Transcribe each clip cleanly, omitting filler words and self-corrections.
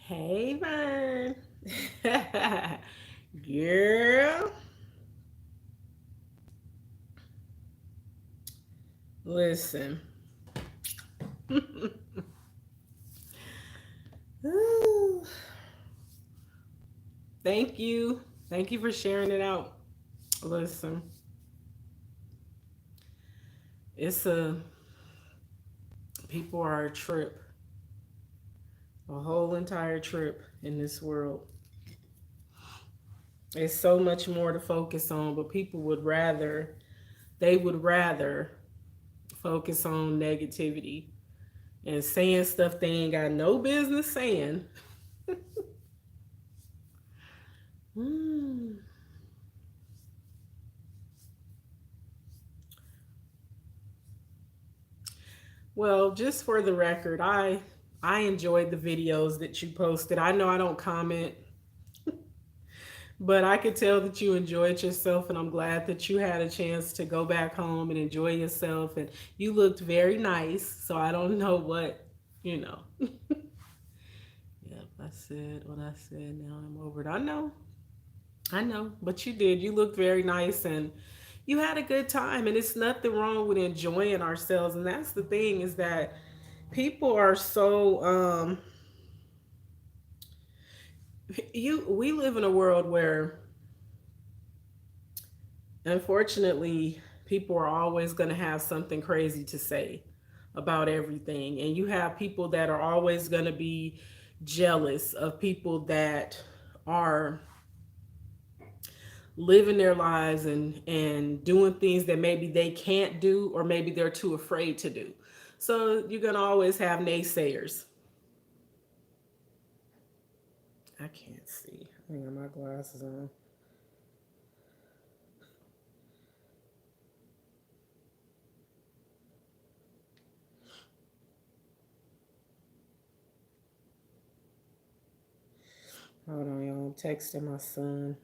Hey, Vern. Girl, listen. Ooh, thank you. Thank you for sharing it out. Listen, it's a people are a trip, a whole entire trip in this world. There's so much more to focus on, but people they would rather focus on negativity and saying stuff they ain't got no business saying. Mm. Well, just for the record, I enjoyed the videos that you posted. I know I don't comment, but I could tell that you enjoyed yourself, and I'm glad that you had a chance to go back home and enjoy yourself. And you looked very nice, so I don't know what, you know. Yep, I said what I said. Now I'm over it. I know, but you did. You looked very nice, and you had a good time. And it's nothing wrong with enjoying ourselves. And that's the thing is that people are so we live in a world where unfortunately people are always going to have something crazy to say about everything, and you have people that are always going to be jealous of people that are living their lives and doing things that maybe they can't do or maybe they're too afraid to do. So you're going to always have naysayers. I can't see. I got my glasses on. Hold on, y'all. I'm texting my son.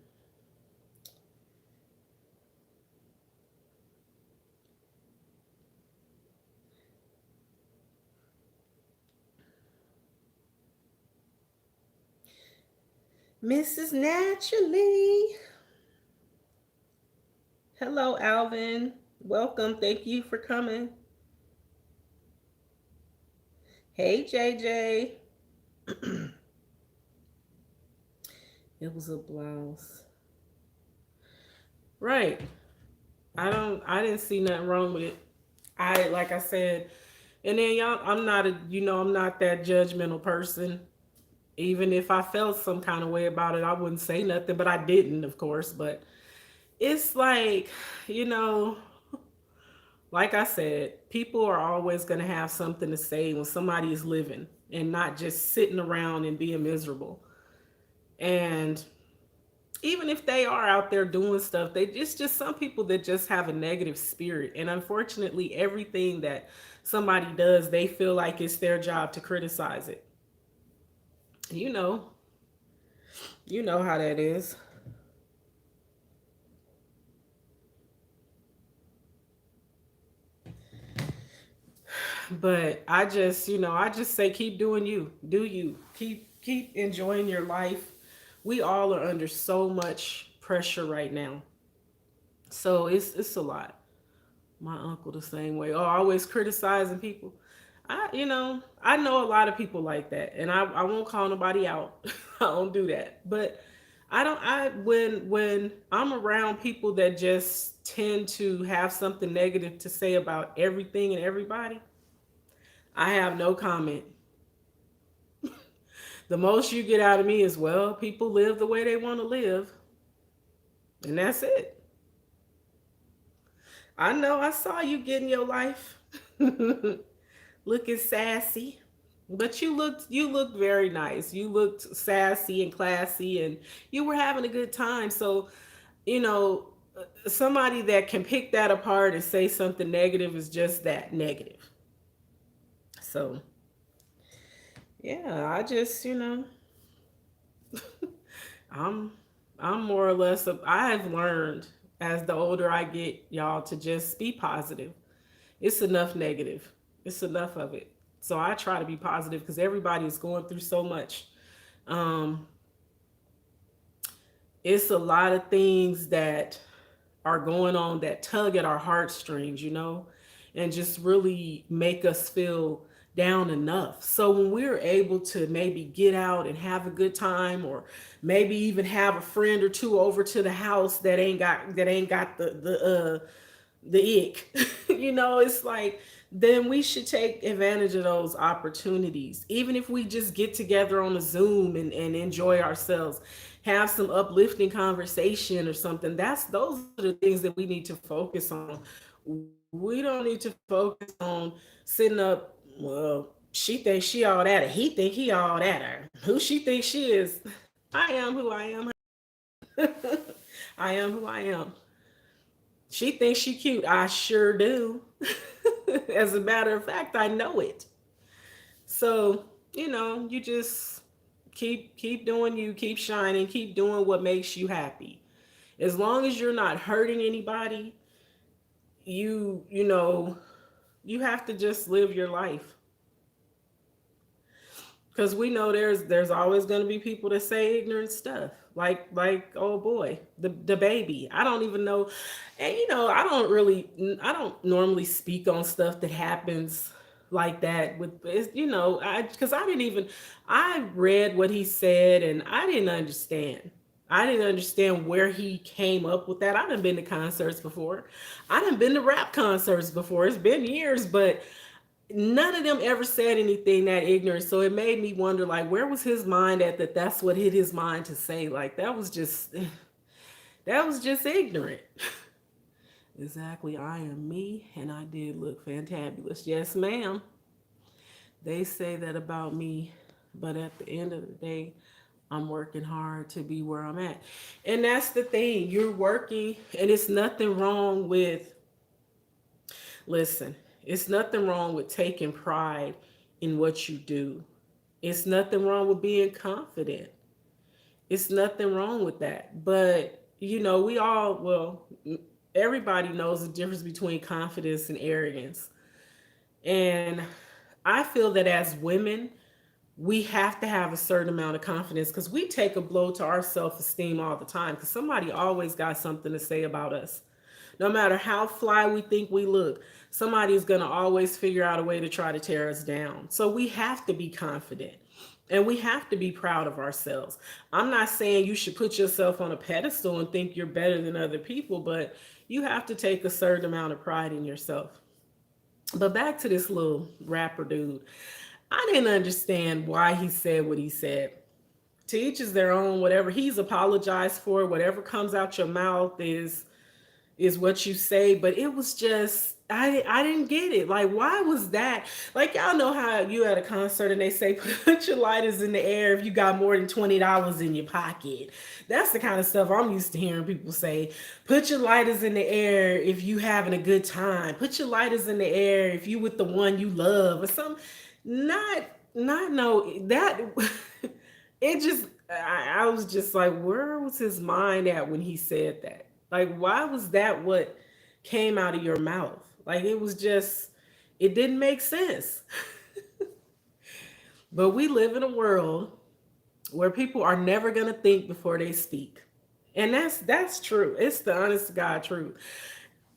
Mrs. Naturally. Hello, Alvin. Welcome. Thank you for coming. Hey, JJ. It was a blouse. Right. I didn't see nothing wrong with it. Like I said, and then y'all, I'm not that judgmental person. Even if I felt some kind of way about it, I wouldn't say nothing, but I didn't, of course. But it's like, you know, like I said, people are always going to have something to say when somebody is living and not just sitting around and being miserable. And even if they are out there doing stuff, it's just some people that just have a negative spirit. And unfortunately, everything that somebody does, they feel like it's their job to criticize it. You know, you know how that is. But I just say keep doing you. Do you. Keep enjoying your life. We all are under so much pressure right now. So it's a lot. My uncle the same way. Oh, always criticizing people. I know a lot of people like that, and I won't call nobody out. I don't do that. But I don't. I when I'm around people that just tend to have something negative to say about everything and everybody, I have no comment. The most you get out of me is, well, people live the way they want to live, and that's it. I know. I saw you getting your life. Looking sassy. But you looked very nice. You looked sassy and classy, and you were having a good time. So, you know, somebody that can pick that apart and say something negative is just that negative. So, yeah, I'm I'm more or less I've learned as the older I get, y'all, to just be positive. It's enough negative. It's enough of it. So I try to be positive because everybody is going through so much. Um, it's a lot of things that are going on that tug at our heartstrings, and just really make us feel down enough. So when we're able to maybe get out and have a good time, or maybe even have a friend or two over to the house that ain't got the ick, it's like, then we should take advantage of those opportunities. Even if we just get together on a Zoom and enjoy ourselves, have some uplifting conversation or something. Those are the things that we need to focus on. We don't need to focus on sitting up, well, she thinks she all that, or he think he all that, or who she thinks she is. I am who I am. I am who I am. She thinks she cute. I sure do. As a matter of fact, I know it. So, you just keep doing you, keep shining, keep doing what makes you happy. As long as you're not hurting anybody, you have to just live your life. Because we know there's always going to be people that say ignorant stuff, like, oh boy, the baby. I don't even know. And I don't normally speak on stuff that happens like that with I because I didn't even, I read what he said and I didn't understand where he came up with that. I done been to concerts before. I done been to rap concerts before. It's been years, but none of them ever said anything that ignorant. So it made me wonder, like, where was his mind at, that's what hit his mind to say. Like, that was just ignorant. Exactly. I am me, and I did look fantabulous. Yes, ma'am. They say that about me, but at the end of the day, I'm working hard to be where I'm at. And that's the thing. You're working, and it's nothing wrong with, listen, it's nothing wrong with taking pride in what you do. It's nothing wrong with being confident. It's nothing wrong with that. But, well, everybody knows the difference between confidence and arrogance. And I feel that as women, we have to have a certain amount of confidence because we take a blow to our self esteem all the time because somebody always got something to say about us. No matter how fly we think we look, somebody's going to always figure out a way to try to tear us down. So we have to be confident and we have to be proud of ourselves. I'm not saying you should put yourself on a pedestal and think you're better than other people, but you have to take a certain amount of pride in yourself. But back to this little rapper dude. I didn't understand why he said what he said. To each is their own. Whatever he's apologized for, whatever comes out your mouth is what you say. But it was just, I didn't get it. Like, why was that? Like, y'all know how you at a concert and they say put your lighters in the air if you got more than $20 in your pocket. That's the kind of stuff I'm used to hearing people say. Put your lighters in the air if you having a good time. Put your lighters in the air if you with the one you love or something. Not no that. It just, I was just like, where was his mind at when he said that? Like, why was that what came out of your mouth? Like, it was just, it didn't make sense. But we live in a world where people are never gonna think before they speak, and that's true. It's the honest to God truth.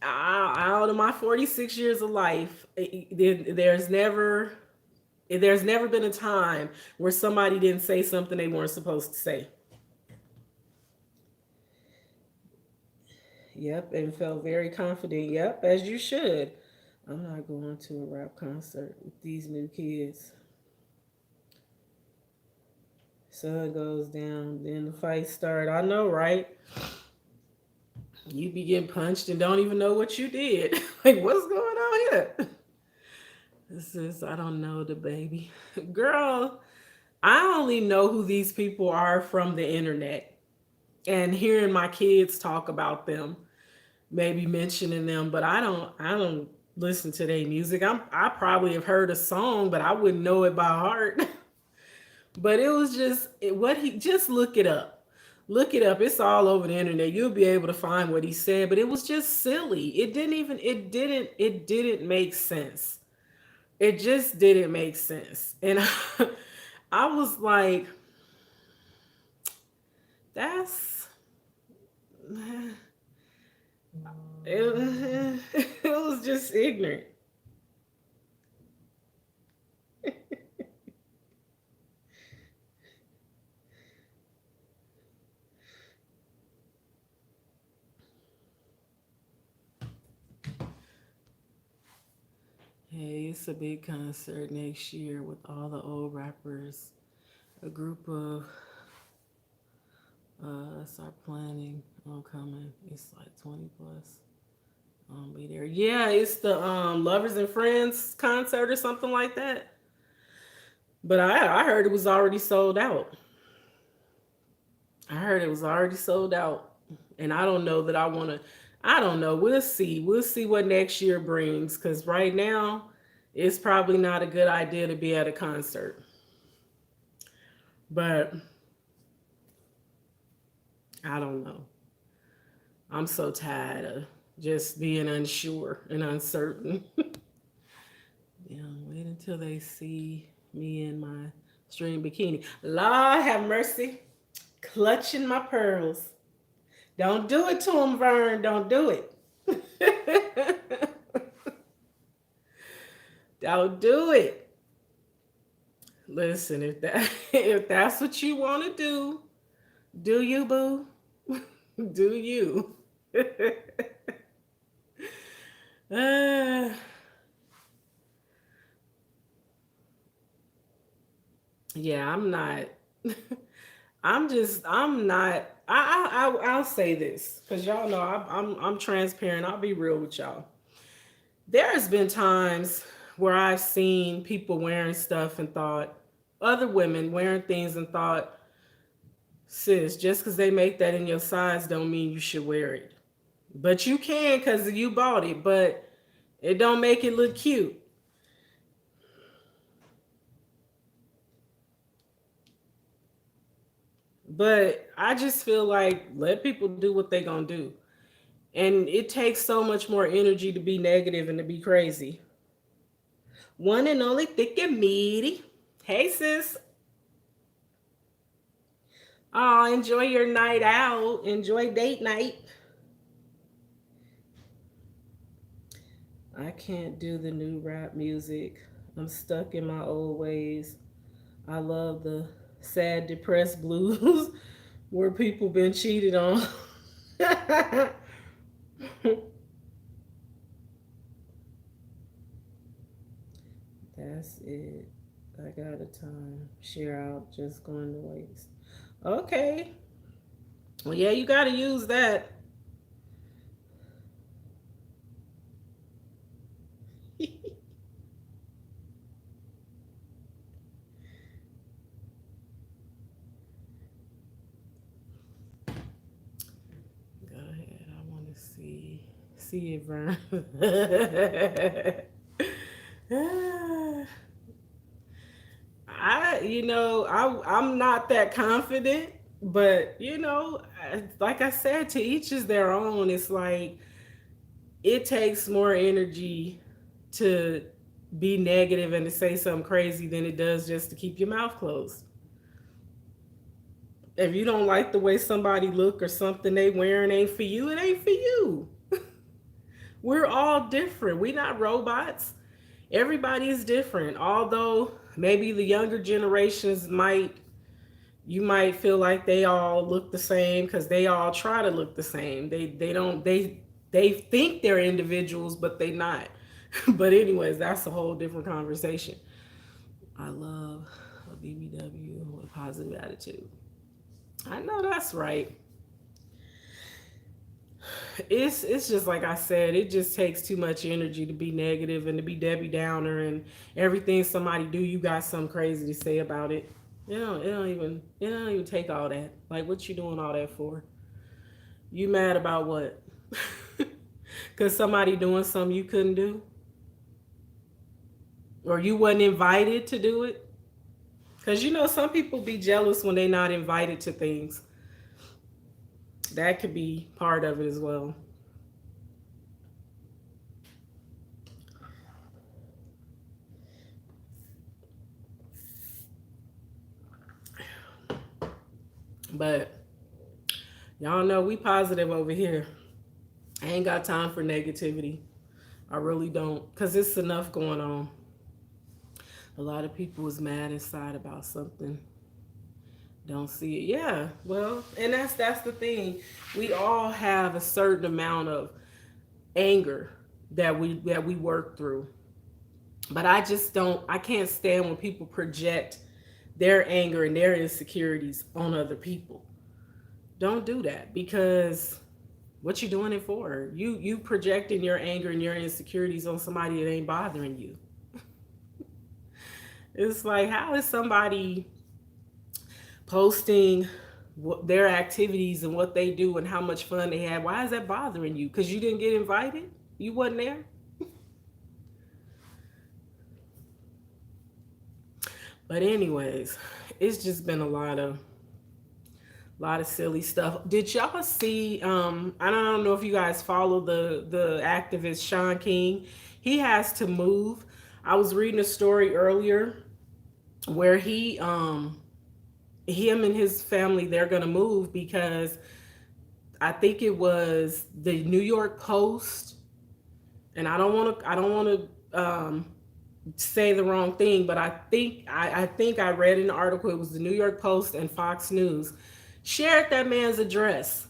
Out of my 46 years of life, there's never been a time where somebody didn't say something they weren't supposed to say. Yep, and felt very confident. Yep, as you should. I'm not going to a rap concert with these new kids. Sun goes down, then the fight start. I know, right? You be getting punched and don't even know what you did. Like, what's going on here? This is, I don't know, the baby. Girl, I only know who these people are from the internet and hearing my kids talk about them, maybe mentioning them, but I don't listen to their music. I probably have heard a song, but I wouldn't know it by heart. But it was just what he, just look it up. Look it up. It's all over the internet. You'll be able to find what he said, but it was just silly. It didn't make sense. It just didn't make sense. And I was like, That's it, it was just ignorant. Hey, it's a big concert next year with all the old rappers. A group of us are planning on coming. It's like 20 plus. I'll be there. Yeah, it's the Lovers and Friends concert or something like that. But I heard it was already sold out. I heard it was already sold out. And I don't know that I want to. I don't know. We'll see. We'll see what next year brings. Because right now, it's probably not a good idea to be at a concert. But I don't know. I'm so tired of just being unsure and uncertain. Yeah, wait until they see me in my string bikini. Lord have mercy. Clutching my pearls. Don't do it to him, Vern. Don't do it. Don't do it. Listen, if that if that's what you want to do you, boo? Do you? uh, yeah, I'm not. I'm not. I'll say this because y'all know I'm transparent. I'll be real with y'all. There has been times where I've seen people wearing stuff and thought, other women wearing things and thought, sis, just because they make that in your size don't mean you should wear it. But you can because you bought it, but it don't make it look cute. But I just feel like let people do what they gonna do. And it takes so much more energy to be negative and to be crazy. One and only thick and meaty. Hey sis. Oh, enjoy your night out. Enjoy date night. I can't do the new rap music. I'm stuck in my old ways. I love the sad, depressed blues where people been cheated on. That's it. I got a time. Share out, just going to waste. Okay. Well, yeah, you got to use that. Go ahead. I want to see it, Vern. I'm not that confident, but like I said, to each is their own. It's like it takes more energy to be negative and to say something crazy than it does just to keep your mouth closed. If you don't like the way somebody look or something they wearing ain't for you, it ain't for you. We're all different. We're not robots. Everybody is different. Although maybe the younger generations you might feel like they all look the same because they all try to look the same. They don't they think they're individuals, but they not. But anyways, that's a whole different conversation. I love a BBW with a positive attitude. I know that's right. It's just like I said, it just takes too much energy to be negative and to be Debbie Downer and everything somebody do, you got something crazy to say about it. It don't even take all that. Like what you doing all that for? You mad about what? Cause somebody doing something you couldn't do? Or you wasn't invited to do it? Cause some people be jealous when they not invited to things. That could be part of it as well. But Y'all know we positive over here. I ain't got time for negativity. I really don't, because it's enough going on. A lot of people is mad inside about something. Don't see it. Yeah, well, and that's the thing. We all have a certain amount of anger that we work through. But I just don't, I can't stand when people project their anger and their insecurities on other people. Don't do that, because what you doing it for? You projecting your anger and your insecurities on somebody that ain't bothering you. It's like, how is somebody posting their activities and what they do and how much fun they had? Why is that bothering you? Because you didn't get invited? You wasn't there? But anyways, it's just been a lot of silly stuff. Did y'all see? I don't know if you guys follow the activist Sean King. He has to move. I was reading a story earlier where him and his family, they're gonna move because I think it was the New York Post, and I don't want to say the wrong thing, but I think I read in the article it was the New York Post and Fox News shared that man's address.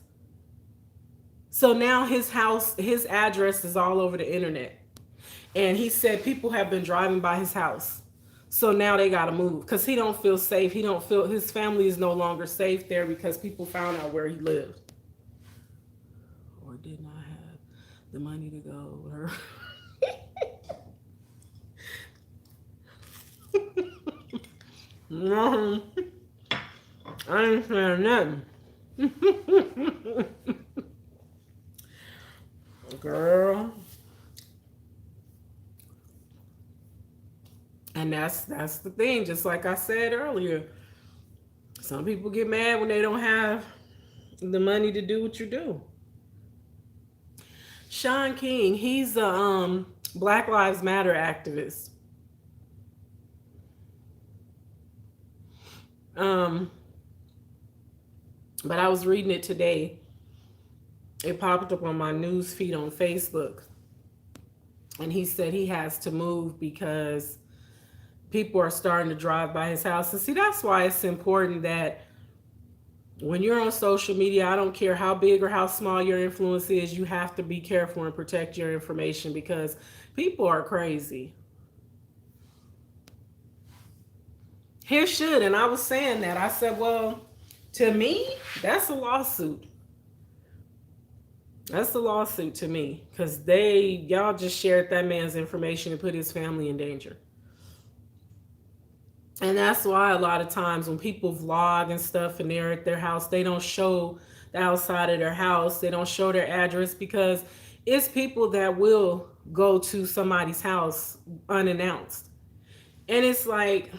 So now his house, his address is all over the internet. And he said people have been driving by his house. So now they got to move because he don't feel safe. He don't feel, his family is no longer safe there because people found out where he lived. Or did not have the money to go. Or no, I ain't saying nothing. Girl. And that's the thing. Just like I said earlier, some people get mad when they don't have the money to do what you do. Sean King, he's a Black Lives Matter activist. Um, but I was reading it today. It popped up on my news feed on Facebook, and he said he has to move because people are starting to drive by his house. And see, that's why it's important that when you're on social media, I don't care how big or how small your influence is, you have to be careful and protect your information because people are crazy. Here should, and I was saying that. I said, well, to me, that's a lawsuit. That's a lawsuit to me because y'all just shared that man's information and put his family in danger. And that's why a lot of times when people vlog and stuff and they're at their house, they don't show the outside of their house. They don't show their address because it's people that will go to somebody's house unannounced. And it's like,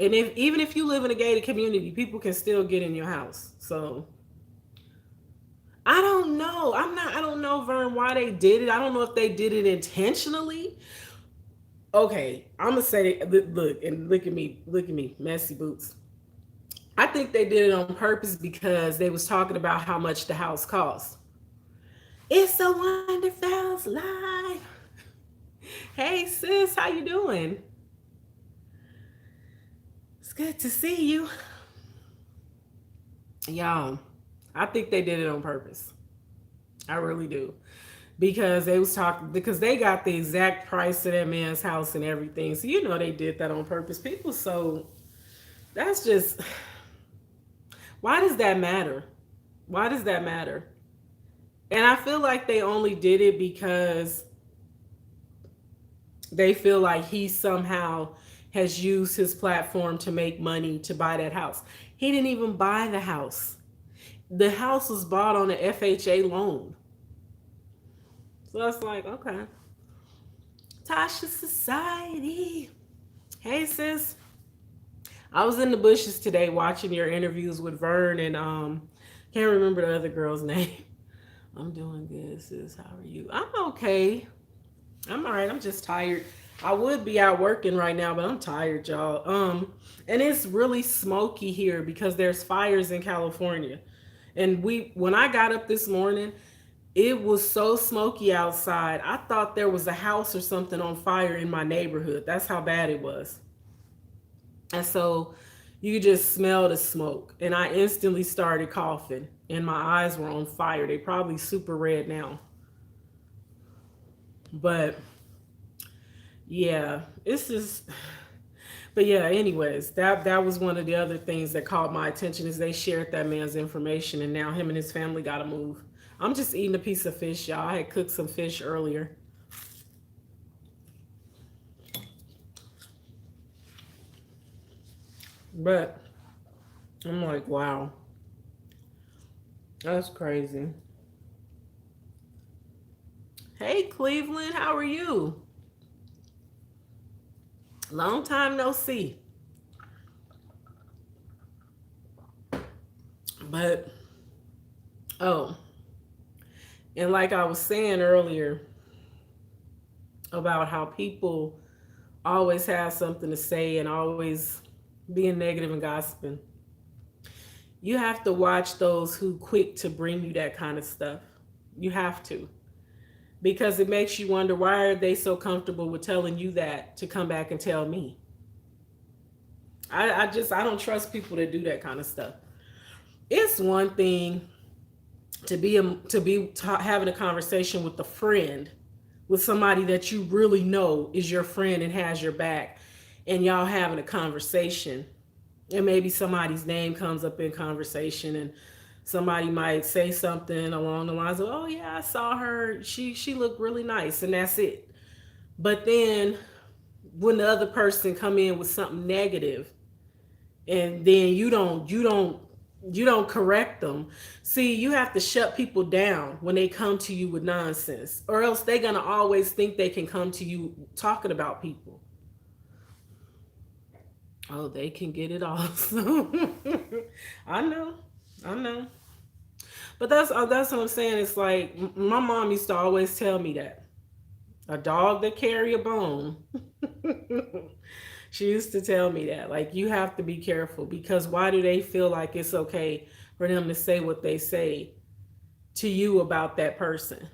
and if even if you live in a gated community, people can still get in your house. So I don't know. I don't know, Vern, why they did it. I don't know if they did it intentionally. Okay, I'm gonna say, look and look at me, messy boots. I think they did it on purpose because they was talking about how much the house cost. It's a wonderful life. Hey sis, how you doing? It's good to see you. Y'all, I think they did it on purpose. I really do. Because they was talking, because they got the exact price of that man's house and everything. So you know they did that on purpose. People, so that's just, why does that matter? Why does that matter? And I feel like they only did it because they feel like he somehow has used his platform to make money to buy that house. He didn't even buy the house. The house was bought on an FHA loan. So it's like, okay. Tasha Society. Hey sis. I was in the bushes today watching your interviews with Vern and can't remember the other girl's name. I'm doing good, sis. How are you? I'm okay. I'm all right. I'm just tired. I would be out working right now, but I'm tired, y'all. And it's really smoky here because there's fires in California. And when I got up this morning, it was so smoky outside. I thought there was a house or something on fire in my neighborhood. That's how bad it was. And so you could just smell the smoke. And I instantly started coughing, and my eyes were on fire. They probably super red now. But yeah, it's just. But yeah, anyways, that was one of the other things that caught my attention is they shared that man's information, and now him and his family got to move. I'm just eating a piece of fish, y'all. I had cooked some fish earlier. But I'm like, wow, that's crazy. Hey, Cleveland, how are you? Long time no see. But, oh, and like I was saying earlier about how people always have something to say and always being negative and gossiping, you have to watch those who quick to bring you that kind of stuff. You have to. Because it makes you wonder, why are they so comfortable with telling you that to come back and tell me? I don't trust people that do that kind of stuff. It's one thing having a conversation with a friend, with somebody that you really know is your friend and has your back, and y'all having a conversation, and maybe somebody's name comes up in conversation, and somebody might say something along the lines of, "Oh yeah, I saw her. She looked really nice," and that's it. But then when the other person come in with something negative, and then you don't correct them. See, you have to shut people down when they come to you with nonsense, or else they're gonna always think they can come to you talking about people. Oh, they can get it off. I know, I know. But that's what I'm saying. It's like my mom used to always tell me that a dog that carry a bone. She used to tell me that, like, you have to be careful, because why do they feel like it's okay for them to say what they say to you about that person?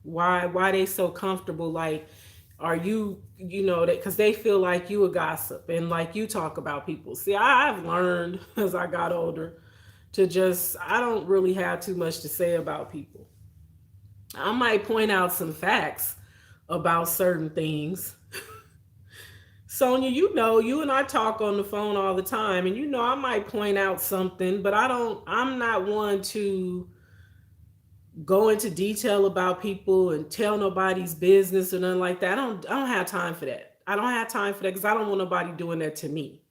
Why they so comfortable? Like, are you know that because they feel like you a gossip and like you talk about people. See, I've learned as I got older to just, I don't really have too much to say about people. I might point out some facts about certain things. Sonia, you know, you and I talk on the phone all the time, and you know, I might point out something, but I'm not one to go into detail about people and tell nobody's business or nothing like that. I don't have time for that. I don't have time for that because I don't want nobody doing that to me.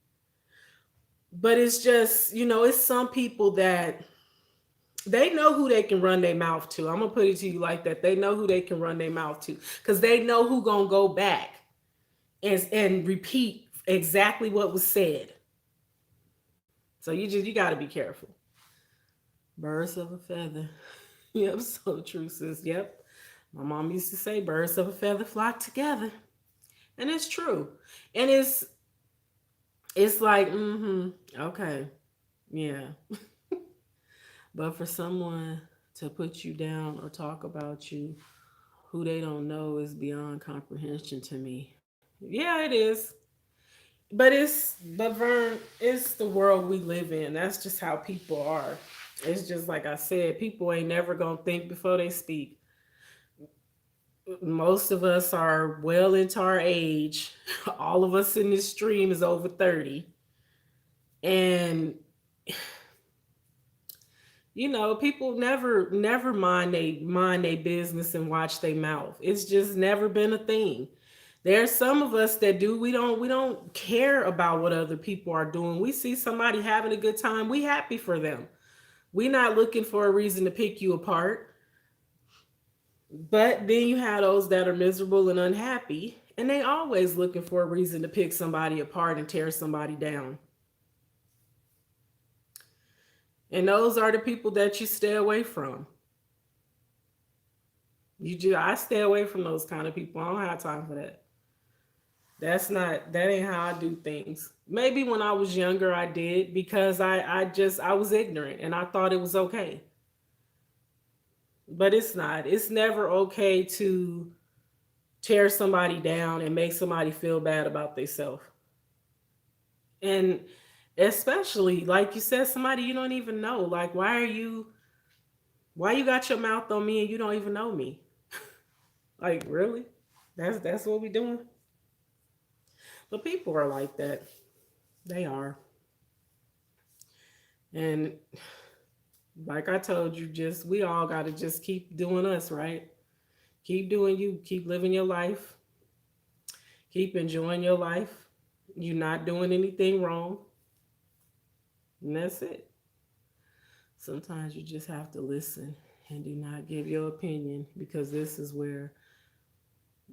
But it's just, it's some people that they know who they can run their mouth to. I'm gonna put it to you like that. They know who they can run their mouth to because they know who gonna go back and repeat exactly what was said. So you got to be careful. Birds of a feather. Yep, so true, sis. Yep. My mom used to say birds of a feather flock together. And it's true. And it's like, okay. Yeah. But for someone to put you down or talk about you who they don't know is beyond comprehension to me. Yeah, it is. But Vern, it's the world we live in. That's just how people are. It's just like I said, people ain't never gonna think before they speak. Most of us are well into our age. All of us in this stream is over 30. And people never mind they business and watch their mouth. It's just never been a thing. There's some of us that do. We don't care about what other people are doing. We see somebody having a good time, we happy for them. We not looking for a reason to pick you apart. But then you have those that are miserable and unhappy, and they always looking for a reason to pick somebody apart and tear somebody down. And those are the people that you stay away from. I stay away from those kind of people. I don't have time for that. That ain't how I do things. Maybe when I was younger I did because I was ignorant and I thought it was okay. but it's not. It's never okay to tear somebody down and make somebody feel bad about themselves. And especially, like you said, somebody you don't even know. Like, why you got your mouth on me and you don't even know me? Like, really? That's what we doing? But people are like that. They are. And like I told you, just we all gotta just keep doing us, right? Keep doing you, keep living your life, keep enjoying your life. You're not doing anything wrong. And that's it. Sometimes you just have to listen and do not give your opinion because this is where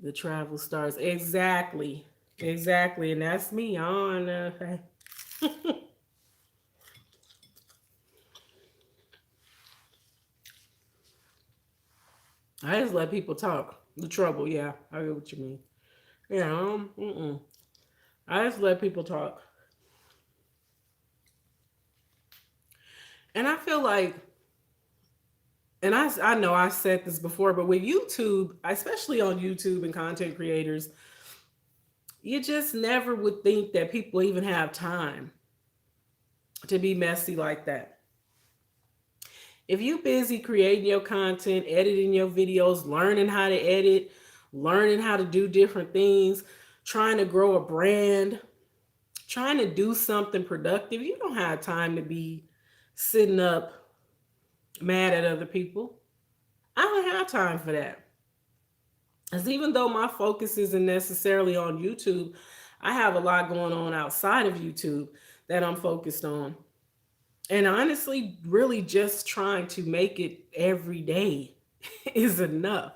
the travel starts. Exactly. Exactly. And that's me on I just let people talk. The trouble, yeah. I get what you mean. Yeah, I just let people talk. And I feel like, and I know I said this before, but with YouTube, especially on YouTube and content creators, you just never would think that people even have time to be messy like that. If you busy creating your content, editing your videos, learning how to edit, learning how to do different things, trying to grow a brand, trying to do something productive, you don't have time to be sitting up mad at other people. I don't have time for that. Because even though my focus isn't necessarily on YouTube, I have a lot going on outside of YouTube that I'm focused on. And honestly, really just trying to make it every day is enough,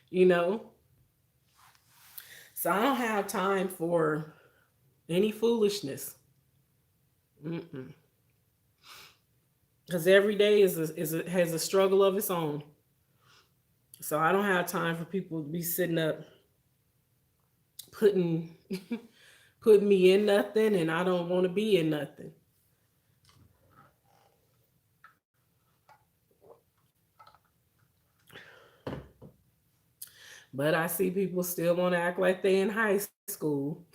you know? So I don't have time for any foolishness. Mm-mm. Because every day has a struggle of its own. So I don't have time for people to be sitting up putting putting me in nothing, and I don't want to be in nothing. But I see people still want to act like they in high school.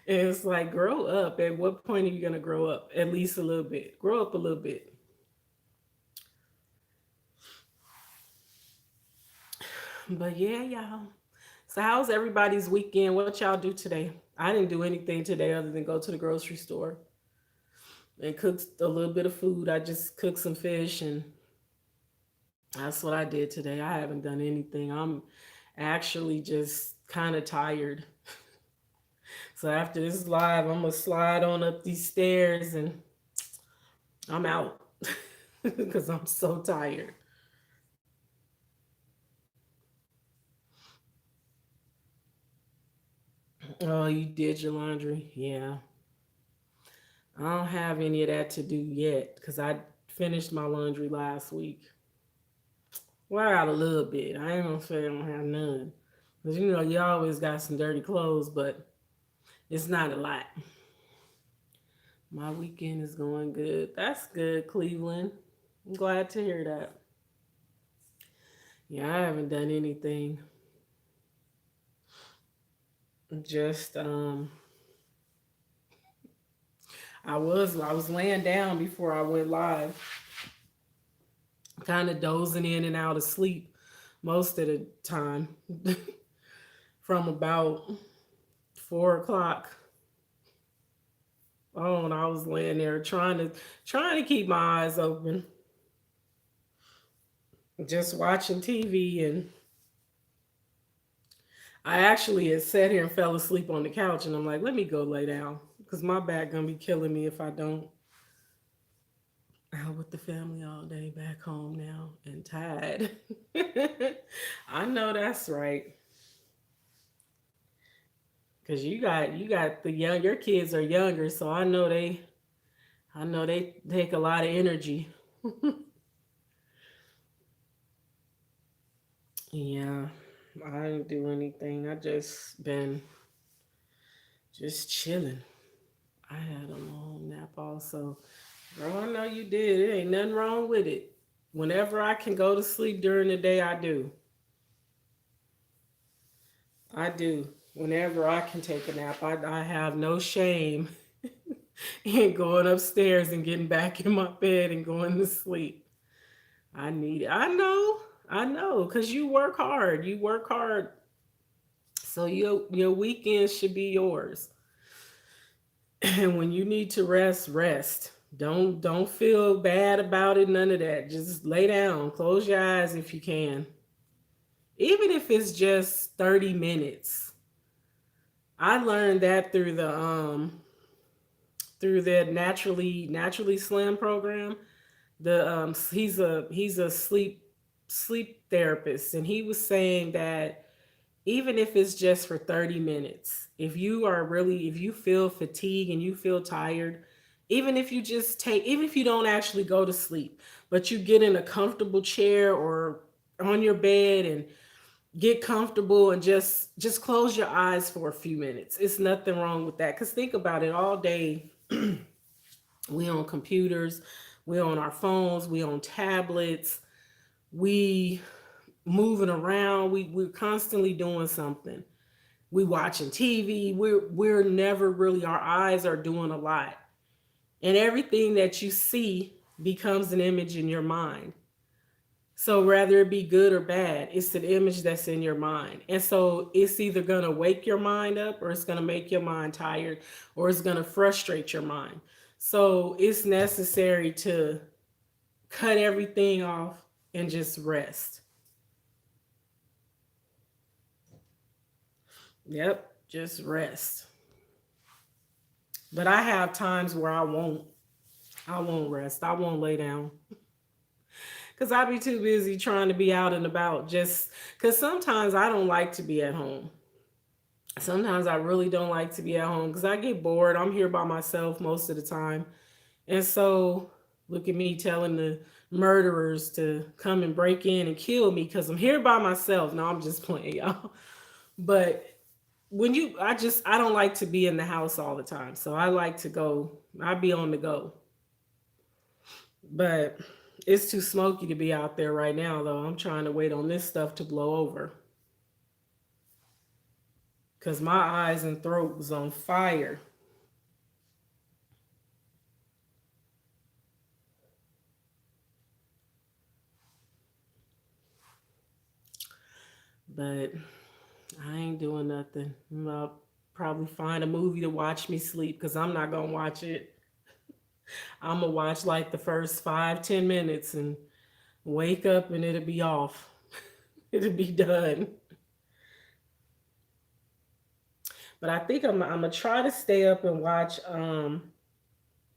And it's like, grow up. At what point are you gonna grow up? At least a little bit. Grow up a little bit. But yeah, y'all. So how's everybody's weekend? What y'all do today? I didn't do anything today other than go to the grocery store and cook a little bit of food. I just cooked some fish and that's what I did today. I haven't done anything. I'm actually just kind of tired. So after this live, I'm gonna slide on up these stairs and I'm out because I'm so tired. Oh, you did your laundry? Yeah. I don't have any of that to do yet because I finished my laundry last week. Well, I got a little bit. I ain't gonna say I don't have none. Because you know, you always got some dirty clothes, but it's not a lot. My weekend is going good. That's good, Cleveland. I'm glad to hear that. Yeah, I haven't done anything. Just I was laying down before I went live, kind of dozing in and out of sleep most of the time. From about 4 o'clock on, I was laying there trying to keep my eyes open, just watching TV, and I actually had sat here and fell asleep on the couch, and I'm like, let me go lay down because my back gonna be killing me if I don't. Out with the family all day back home now and tired. I know that's right. Cause you got the young your kids are younger, so I know they take a lot of energy. Yeah, I didn't do anything. I just been just chilling. I had a long nap also. Girl, I know you did. It ain't nothing wrong with it. Whenever I can go to sleep during the day, I do. I do. Whenever I can take a nap, I have no shame in going upstairs and getting back in my bed and going to sleep. I need it. I know, because you work hard. You work hard. So your weekends should be yours. And when you need to rest, rest. Don't feel bad about it, none of that. Just lay down, close your eyes if you can. Even if it's just 30 minutes. I learned that through the naturally slim program. The he's a sleep therapist, and he was saying that even if it's just for 30 minutes, if you feel fatigue and you feel tired, even if you don't actually go to sleep, but you get in a comfortable chair or on your bed and get comfortable and just close your eyes for a few minutes. It's nothing wrong with that, because think about it. All day we on computers, we on our phones, we on tablets, we moving around, we're constantly doing something. We watching TV, we're never really, our eyes are doing a lot, and everything that you see becomes an image in your mind. So whether it be good or bad, it's the image that's in your mind. And so it's either going to wake your mind up, or it's going to make your mind tired, or it's going to frustrate your mind. So it's necessary to cut everything off and just rest. Yep, just rest. But I have times where I won't rest. I won't lay down, cuz I be too busy trying to be out and about, just cuz sometimes I don't like to be at home. Sometimes I really don't like to be at home cuz I get bored. I'm here by myself most of the time. And so look at me telling the murderers to come and break in and kill me cuz I'm here by myself. No, I'm just playing, y'all. But I don't like to be in the house all the time. So I like to go, I be on the go. But it's too smoky to be out there right now, though. I'm trying to wait on this stuff to blow over because my eyes and throat was on fire. But I ain't doing nothing. I'll probably find a movie to watch me sleep because I'm not going to watch it. I'm going to watch like the first 5, 10 minutes and wake up and it'll be off. It'll be done. But I think I'm gonna try to stay up and watch.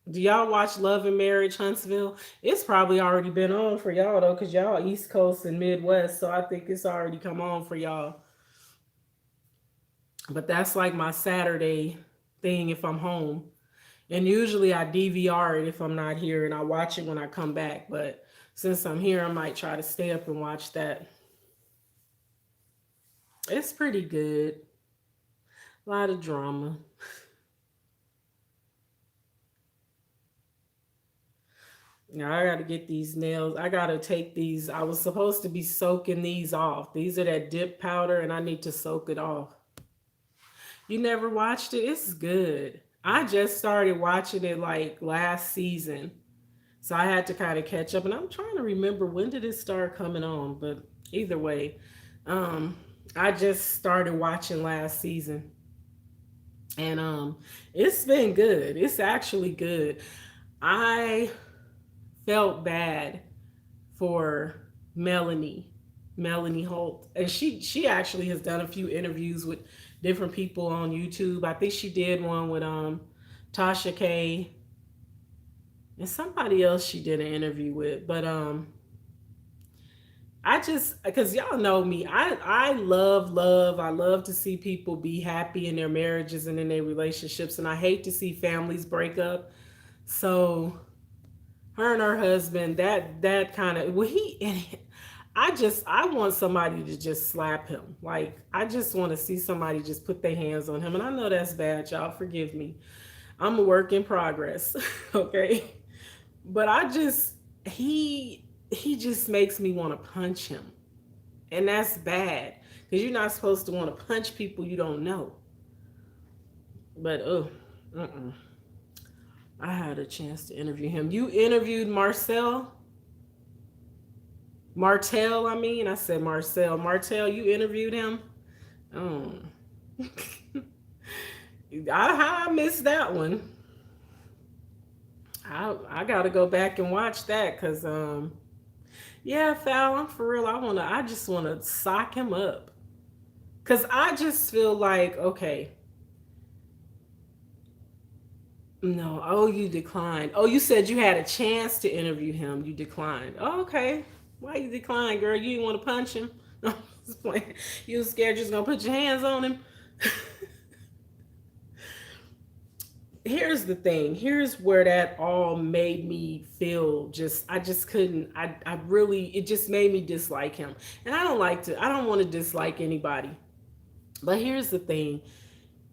Do y'all watch Love and Marriage Huntsville? It's probably already been on for y'all though, cause y'all East Coast and Midwest, so I think it's already come on for y'all. But that's like my Saturday thing if I'm home, and usually I DVR it if I'm not here, and I watch it when I come back. But since I'm here, I might try to stay up and watch that. It's pretty good. A lot of drama. Now I gotta get these nails. I gotta take these. I was supposed to be soaking these off. These are that dip powder, and I need to soak it off. You never watched it? It's good. I just started watching it like last season. So I had to kind of catch up, and I'm trying to remember when did it start coming on, but either way, um I just started watching last season, and it's been good. It's actually good. I felt bad for Melanie, Melanie Holt, and she actually has done a few interviews with different people on YouTube. I think she did one with Tasha K and somebody else she did an interview with. But I just, because y'all know me, I love to see people be happy in their marriages and in their relationships, and I hate to see families break up. So her and her husband, that kind of, well, I want somebody to just slap him. Like, I just want to see somebody just put their hands on him. And I know that's bad, y'all. Forgive me. I'm a work in progress. Okay. But he, he just makes me want to punch him. And that's bad because you're not supposed to want to punch people you don't know. But, oh, uh-uh. I had a chance to interview him. You interviewed Martell, I mean. I said Marcel. Martell, you interviewed him? Oh. I missed that one. I gotta go back and watch that because yeah, Fallon, I'm for real. I just wanna sock him up. Cause I just feel like, okay, no, oh, you declined. Oh, you said you had a chance to interview him. You declined. Oh, okay. Why you declined, girl? You didn't want to punch him? No, just playing. You was scared you was gonna put your hands on him. Here's the thing. Here's where that all made me feel just I just couldn't I really it just made me dislike him. And I don't want to dislike anybody. But here's the thing.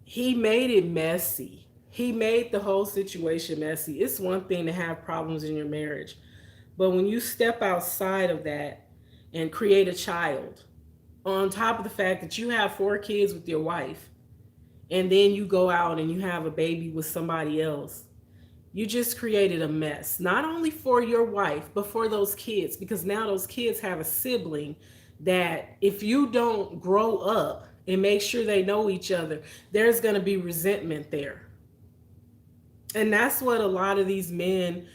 He made it messy. He made the whole situation messy. It's one thing to have problems in your marriage, but when you step outside of that and create a child, on top of the fact that you have 4 kids with your wife, and then you go out and you have a baby with somebody else, you just created a mess, not only for your wife, but for those kids, because now those kids have a sibling that if you don't grow up and make sure they know each other, there's going to be resentment there. And that's what a lot of these men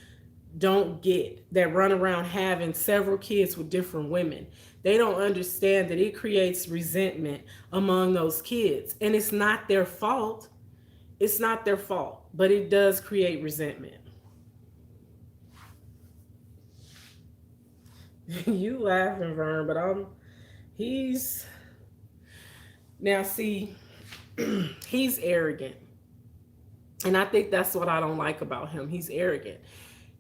don't get that run around having several kids with different women. They don't understand that it creates resentment among those kids. And it's not their fault. It's not their fault, but it does create resentment. You laughing, Vern, but he's now see, he's arrogant. And I think that's what I don't like about him. He's arrogant.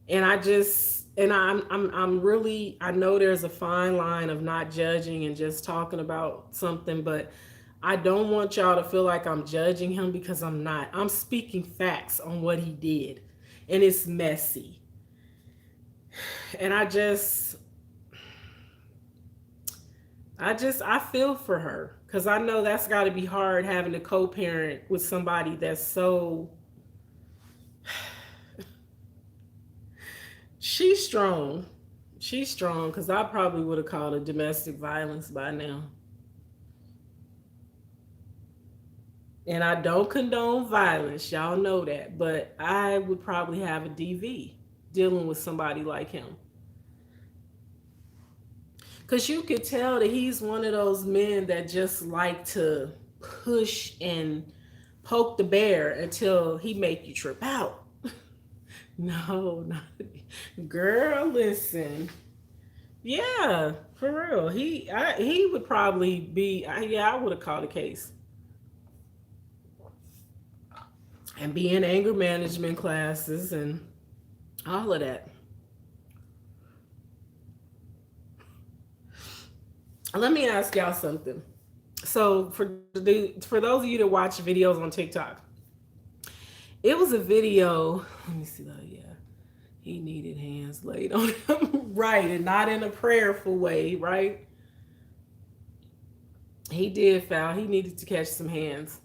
And I'm really, I know there's a fine line of not judging and just talking about something, but I don't want y'all to feel like I'm judging him because I'm not. I'm speaking facts on what he did. And it's messy. And I feel for her because I know that's got to be hard having to co-parent with somebody that's so. She's strong. She's strong because I probably would have called it domestic violence by now. And I don't condone violence. Y'all know that. But I would probably have a DV dealing with somebody like him. Because you could tell that he's one of those men that just like to push and poke the bear until he make you trip out. No, not girl. Listen, yeah, for real. He would probably be. Yeah, I would have called a case and be in anger management classes and all of that. Let me ask y'all something. So for those of you that watch videos on TikTok, it was a video. Let me see that. Yeah, he needed hands laid on him, right, and not in a prayerful way, right? He did foul. He needed to catch some hands,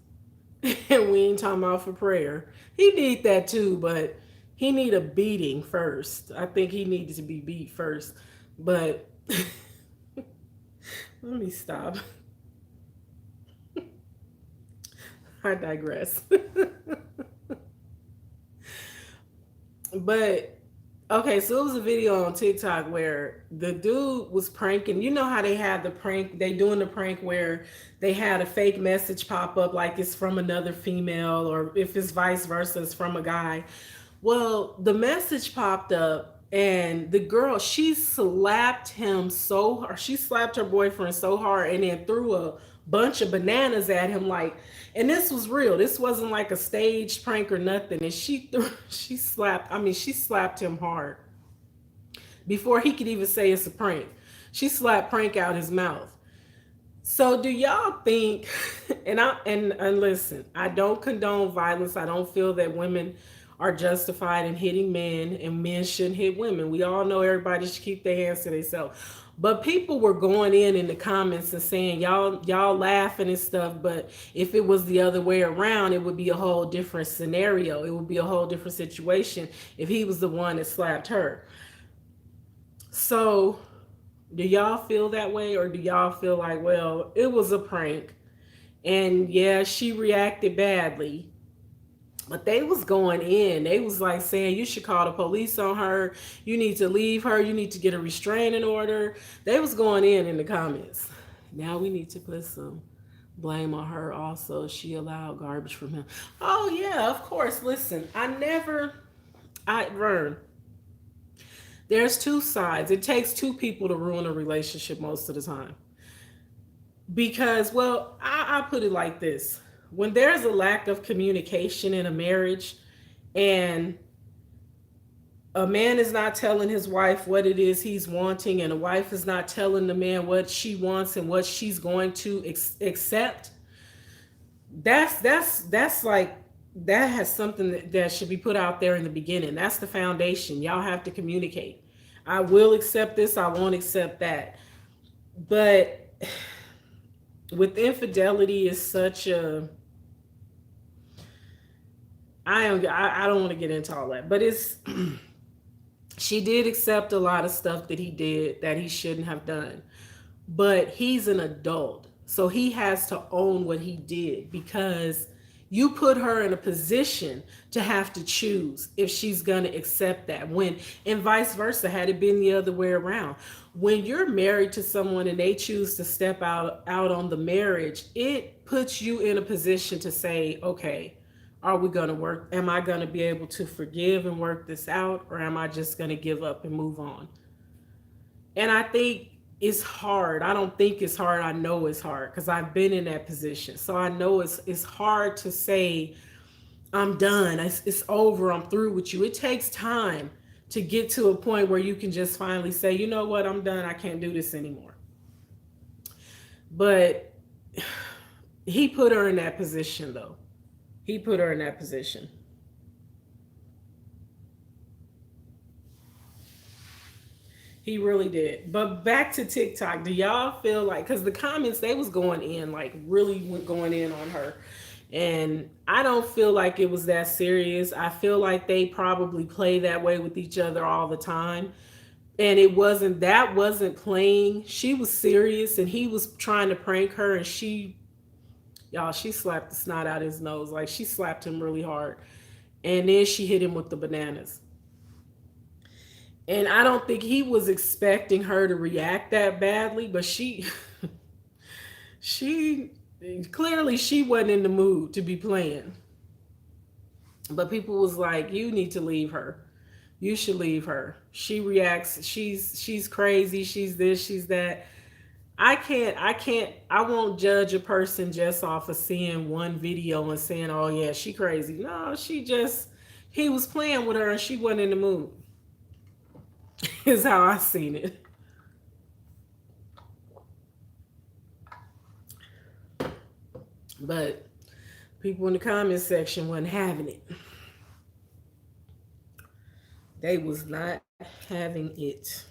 and we ain't talking about for prayer. He need that too, but he need a beating first. I think he needed to be beat first, but let me stop. I digress. But okay, so it was a video on TikTok where the dude was pranking. You know how they had the prank, they doing the prank where they had a fake message pop up like it's from another female, or if it's vice versa, it's from a guy. Well, the message popped up and the girl, she slapped him so hard. She slapped her boyfriend so hard and then threw a bunch of bananas at him like, and this was real. This wasn't like a staged prank or nothing. And she slapped him hard before he could even say it's a prank. She slapped prank out his mouth. So do y'all think and listen, I don't condone violence. I don't feel that women are justified in hitting men and men shouldn't hit women. We all know everybody should keep their hands to themselves. But people were going in the comments and saying y'all laughing and stuff, but if it was the other way around, it would be a whole different scenario. It would be a whole different situation if he was the one that slapped her. So, do y'all feel that way, or do y'all feel like, well, it was a prank and yeah, she reacted badly, but they was going in. They was like saying you should call the police on her. You need to leave her. You need to get a restraining order. They was going in the comments. Now we need to put some blame on her also. She allowed garbage from him. Oh yeah, of course. Listen, I Vern, there's two sides. It takes two people to ruin a relationship most of the time. Because, well, I put it like this: when there's a lack of communication in a marriage, and a man is not telling his wife what it is he's wanting, and a wife is not telling the man what she wants and what she's going to accept, that's like, that has something that should be put out there in the beginning. That's the foundation. Y'all have to communicate. I will accept this, I won't accept that. But with infidelity is such a, I don't want to get into all that, but it's she did accept a lot of stuff that he did that he shouldn't have done. But he's an adult, so he has to own what he did, because you put her in a position to have to choose if she's going to accept that, when, and vice versa, had it been the other way around. When you're married to someone and they choose to step out on the marriage, it puts you in a position to say, okay, are we going to work, am I going to be able to forgive and work this out, or am I just going to give up and move on? And I think it's hard. I don't think it's hard. I know it's hard because I've been in that position. So I know it's hard to say I'm done. It's over. I'm through with you. It takes time to get to a point where you can just finally say, you know what, I'm done. I can't do this anymore. But he put her in that position, though. He put her in that position. He really did. But back to TikTok, do y'all feel like, because the comments, they was going in, like really going in on her. And I don't feel like it was that serious. I feel like they probably play that way with each other all the time. And it wasn't, that wasn't playing. She was serious and he was trying to prank her, and y'all, she slapped the snot out his nose. Like, she slapped him really hard. And then she hit him with the bananas. And I don't think he was expecting her to react that badly, but she clearly she wasn't in the mood to be playing. But people was like, you need to leave her. You should leave her. She reacts, she's crazy, she's this, she's that. I won't judge a person just off of seeing one video and saying, oh yeah, she crazy. No, he was playing with her and she wasn't in the mood. Is how I seen it. But people in the comment section wasn't having it. They was not having it.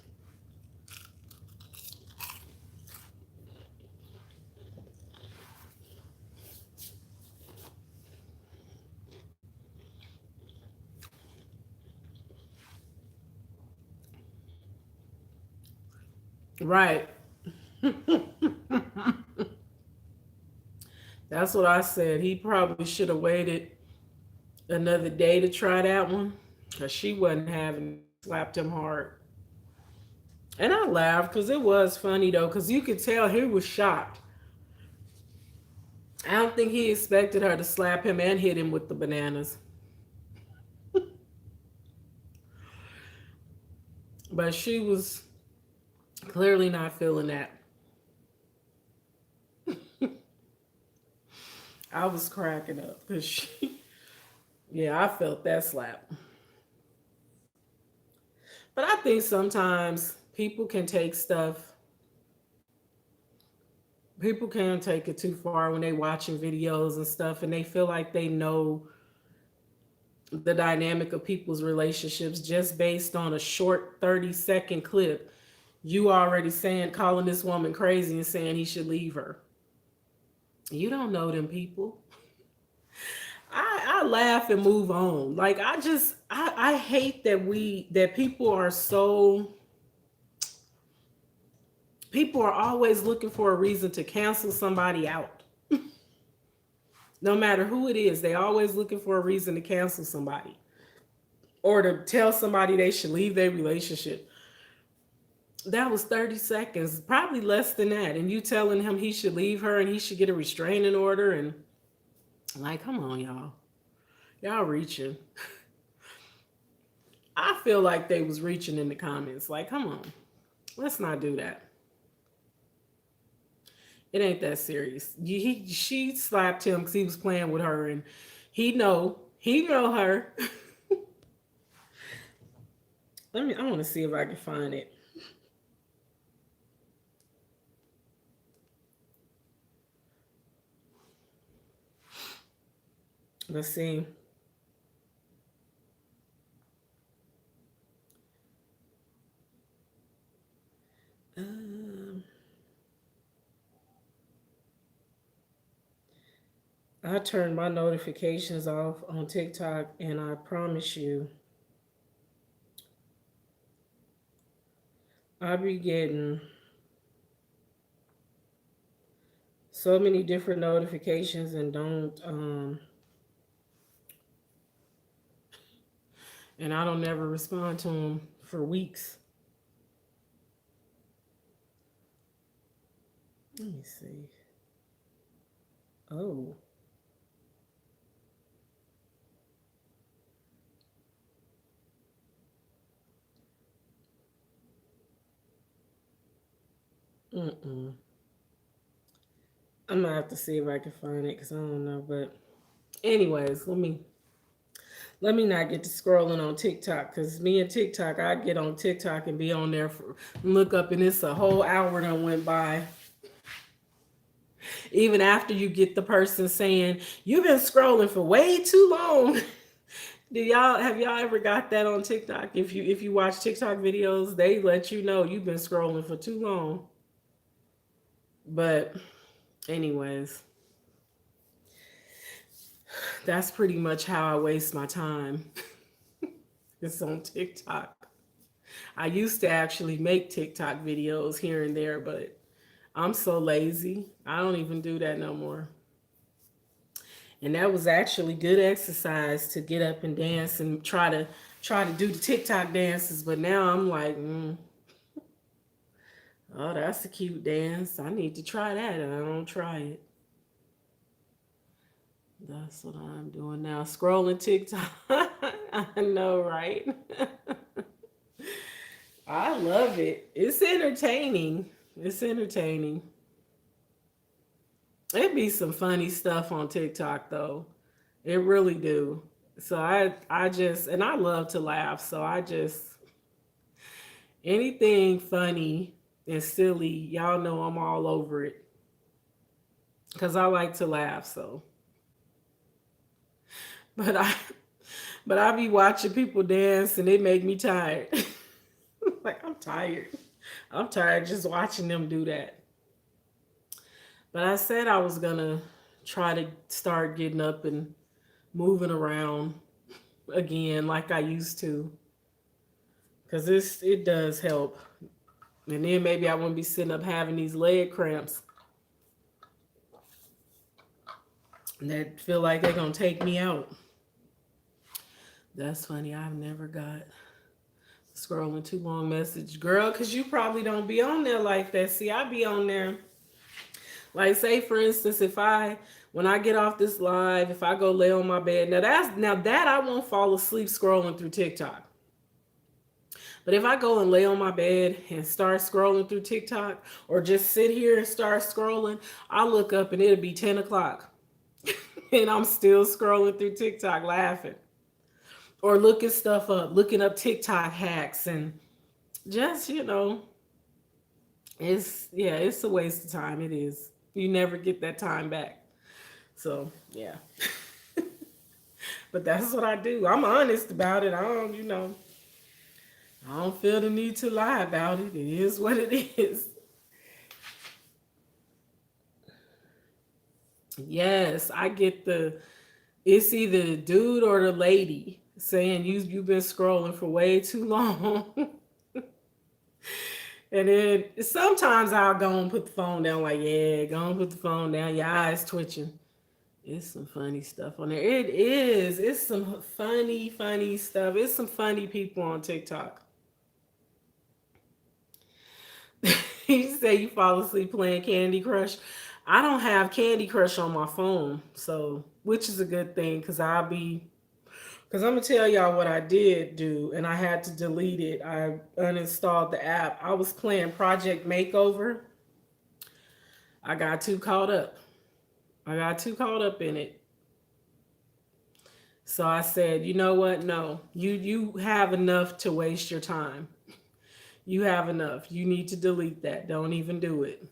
Right. That's what I said. He probably should have waited another day to try that one, because she wasn't having it. Slapped him hard. And I laughed because it was funny though, because you could tell he was shocked. I don't think he expected her to slap him and hit him with the bananas. But she was clearly not feeling that. I was cracking up because yeah, I felt that slap. But I think sometimes people can take it too far when they watching videos and stuff, and they feel like they know the dynamic of people's relationships just based on a short 30-second clip. You already saying, calling this woman crazy and saying he should leave her. You don't know them people. I laugh and move on. Like I hate that people are always looking for a reason to cancel somebody out. No matter who it is, they always looking for a reason to cancel somebody or to tell somebody they should leave their relationship. That was 30 seconds, probably less than that. And you telling him he should leave her and he should get a restraining order. And like, come on, y'all. Y'all reaching. I feel like they was reaching in the comments. Like, come on. Let's not do that. It ain't that serious. She slapped him because he was playing with her, and he know her. I want to see if I can find it. Let's see. I turned my notifications off on TikTok, and I promise you, I be getting so many different notifications and and I don't never respond to them for weeks. Let me see. Oh. Mm-mm. I'm gonna have to see if I can find it because I don't know. But anyways, let me not get to scrolling on TikTok because me and TikTok, I get on TikTok and be on there for look up and it's a whole hour that went by. Even after you get the person saying you've been scrolling for way too long. Have y'all ever got that on TikTok? If you watch TikTok videos, they let you know you've been scrolling for too long. But anyways, that's pretty much how I waste my time. It's on TikTok. I used to actually make TikTok videos here and there, but I'm so lazy. I don't even do that no more. And that was actually good exercise to get up and dance and try to do the TikTok dances. But now I'm like, oh, that's a cute dance. I need to try that, and I don't try it. That's what I'm doing now. Scrolling TikTok. I know, right? I love it. It's entertaining. It's entertaining. It be some funny stuff on TikTok though. It really do. So I just and I love to laugh. So I just anything funny and silly, y'all know I'm all over it. Cause I like to laugh. So but I be watching people dance and it make me tired. Like I'm tired. I'm tired just watching them do that. But I said I was gonna try to start getting up and moving around again like I used to. Cause it does help. And then maybe I wouldn't be sitting up having these leg cramps that feel like they're gonna take me out. That's funny. I've never got scrolling too long message. Girl, cause you probably don't be on there like that. See, I be on there. Like say for instance, if I when I get off this live, if I go lay on my bed, now that I won't fall asleep scrolling through TikTok. But if I go and lay on my bed and start scrolling through TikTok or just sit here and start scrolling, I look up and it'll be 10 o'clock. And I'm still scrolling through TikTok laughing. Or looking stuff up, looking up TikTok hacks and just, it's a waste of time. It is. You never get that time back. So yeah. But that's what I do. I'm honest about it. I don't feel the need to lie about it. It is what it is. Yes, I get it's either the dude or the lady saying you've been scrolling for way too long. And then sometimes I'll go and put the phone down, like, yeah, go and put the phone down, your eyes twitching. It's some funny stuff on there. It is. It's some funny, funny stuff. It's some funny people on TikTok. You say you fall asleep playing Candy Crush. I don't have Candy Crush on my phone, so which is a good thing because I'm gonna tell y'all what I did do, and I had to delete it. I uninstalled the app. I was playing Project Makeover. I got too caught up. I got too caught up in it. So I said, you know what? No, you have enough to waste your time. You have enough. You need to delete that. Don't even do it.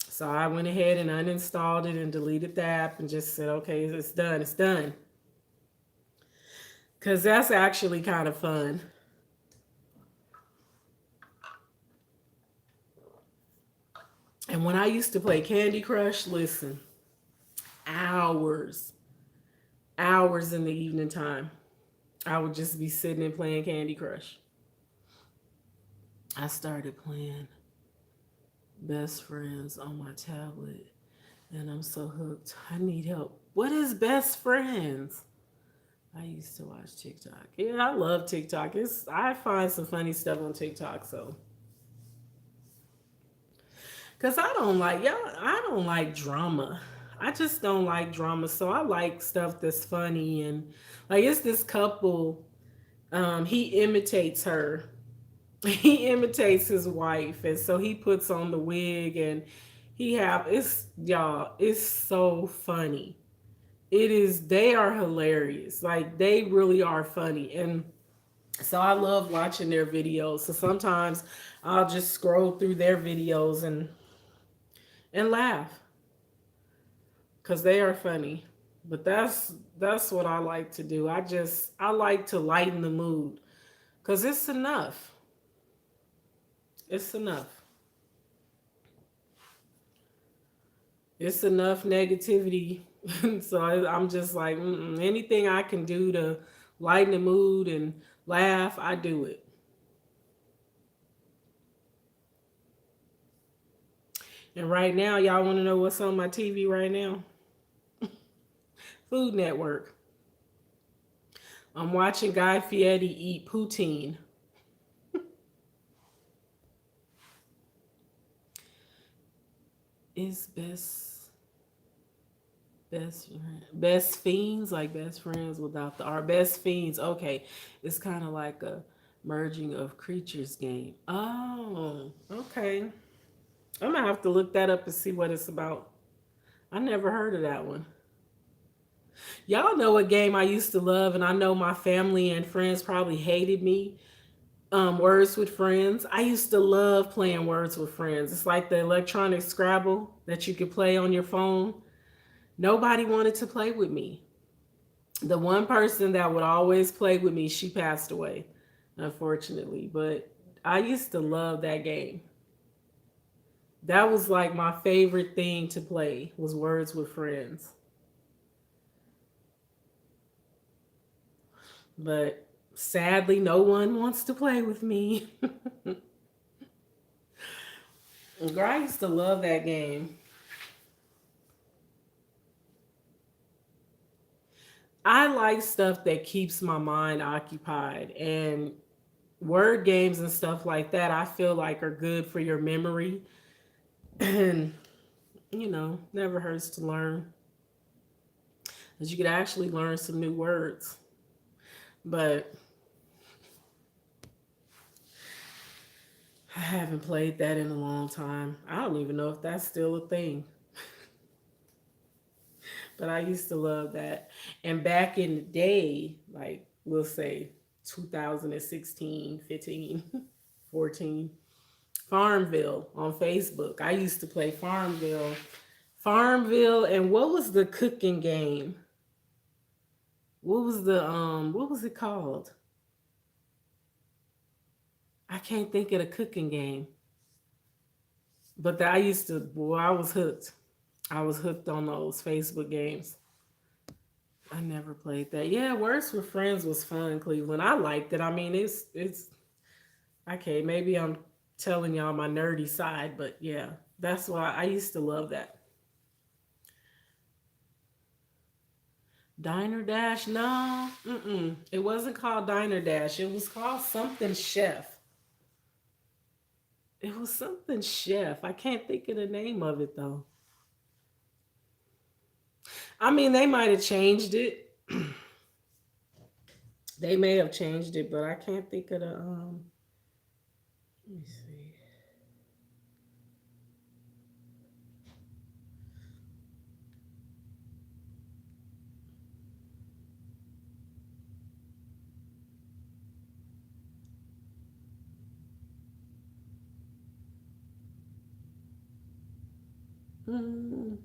So I went ahead and uninstalled it and deleted the app and just said, okay, it's done. It's done. Because that's actually kind of fun. And when I used to play Candy Crush, listen, hours, hours in the evening time, I would just be sitting and playing Candy Crush. I started playing Best Friends on my tablet, and I'm so hooked. I need help. What is Best Friends? I used to watch TikTok. Yeah, I love TikTok. I find some funny stuff on TikTok. So, cause I don't like drama. I just don't like drama. So I like stuff that's funny and like it's this couple. He imitates her. He imitates his wife, and so he puts on the wig, and it's y'all. It's so funny. It is. They are hilarious. Like they really are funny, and so I love watching their videos. So sometimes I'll just scroll through their videos and laugh because they are funny. But that's what I like to do. I like to lighten the mood because it's enough. It's enough. It's enough negativity. So I'm just like anything I can do to lighten the mood and laugh, I do it. And right now, y'all want to know what's on my TV right now? Food Network. I'm watching Guy Fieri eat poutine. Is best fiends like best friends without the our best fiends. Okay, it's kind of like a merging of creatures game. Oh, okay. I'm gonna have to look that up and see what it's about. I never heard of that one. Y'all know what game I used to love, and I know my family and friends probably hated me. Words with Friends. I used to love playing Words with Friends. It's like the electronic Scrabble that you could play on your phone. Nobody wanted to play with me. The one person that would always play with me, she passed away, unfortunately. But I used to love that game. That was like my favorite thing to play was Words with Friends. But sadly, no one wants to play with me. Girl, I used to love that game. I like stuff that keeps my mind occupied, and word games and stuff like that I feel like are good for your memory. And never hurts to learn, because you could actually learn some new words. But I haven't played that in a long time. I don't even know if that's still a thing. But I used to love that. And back in the day, like we'll say 2016, 15, 14, Farmville on Facebook. I used to play Farmville. Farmville, and what was the cooking game? what was it called? I can't think of the cooking game. But I used to, boy, I was hooked. I was hooked on those Facebook games. I never played that. Yeah, Words with Friends was fun, Cleveland. I liked it. I mean, it's okay. Maybe I'm telling y'all my nerdy side, but yeah, that's why I used to love that. Diner Dash, no, it wasn't called Diner Dash. It was called something Chef. It was something Chef. I can't think of the name of it though. I mean, they might have changed it. They may have changed it, but I can't think of the. Let me see. Mm,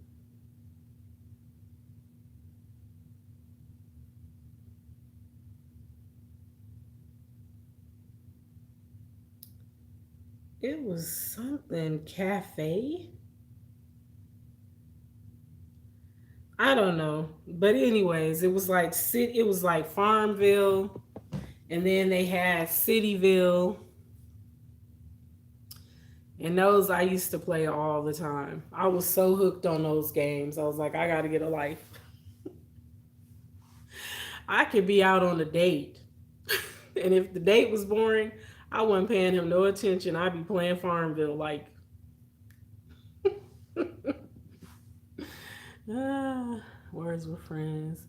it was something cafe. I don't know, but anyways, it was like city. It was like Farmville, and then they had Cityville, and those I used to play all the time. I was so hooked on those games. I was like, I got to get a life. I could be out on a date, and if the date was boring, I wasn't paying him no attention. I'd be playing Farmville like. Ah, words with friends